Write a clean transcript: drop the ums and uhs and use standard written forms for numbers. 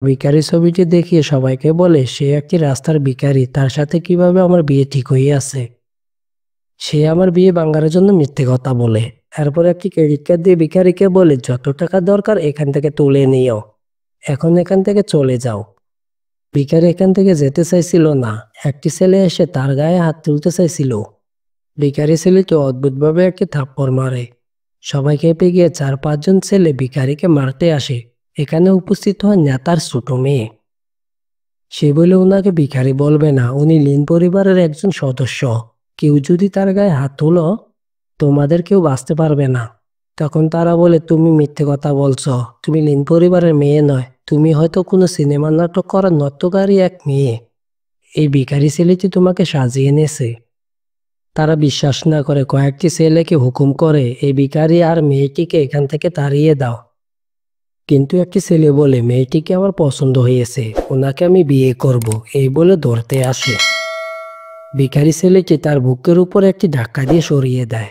ভিখারি ছবিটি দেখিয়ে সবাইকে বলে সে একটি রাস্তার ভিখারি, তার সাথে কিভাবে আমার বিয়ে ঠিক হয়ে আছে। সে আমার বিয়ে ভাঙার জন্য মিথ্যে কথা বলে। এরপর একটি ক্রেডিট কার্ড দিয়ে ভিখারিকে বলে যত টাকা দরকার এখান থেকে তুলে নিও, এখন এখান থেকে চলে যাও। ভিখারি এখান থেকে যেতে চাইছিল না। একটি ছেলে এসে তার গায়ে হাত তুলতে চাইছিল। ভিখারি ছেলেটি অদ্ভুতভাবে একটি থাপ্পড় মারে। সবাই খেপে গিয়ে 4-5 জন ছেলে ভিখারিকে মারতে আসে। এখানে উপস্থিত হয় নেতার ছোট মেয়ে। সে বলে ওনাকে ভিখারি বলবে না, উনি লিন পরিবারের একজন সদস্য। কেউ যদি তার গায়ে হাত তোলো, তোমাদের কেউ বাঁচতে পারবে না। তখন তারা বলে তুমি মিথ্যে কথা বলছো, তুমি লিন পরিবারের মেয়ে নয়, তুমি হয়তো কোনো সিনেমা নাটক করার নর্তকারী এক মেয়ে। এই ভিখারি ছেলেটি তোমাকে সাজিয়ে এনেছে। তারা বিশ্বাস না করে কয়েকটি ছেলেকে হুকুম করে এই ভিখারি আর মেয়েটিকে এখান থেকে তাড়িয়ে দাও। কিন্তু একটি ছেলে বলে মেয়েটিকে আমার পছন্দ হয়েছে, ওনাকে আমি বিয়ে করব, এই বলে ধরতে আসে। ভিখারি ছেলেটি তার বুকের উপর একটি ধাক্কা দিয়ে সরিয়ে দেয়।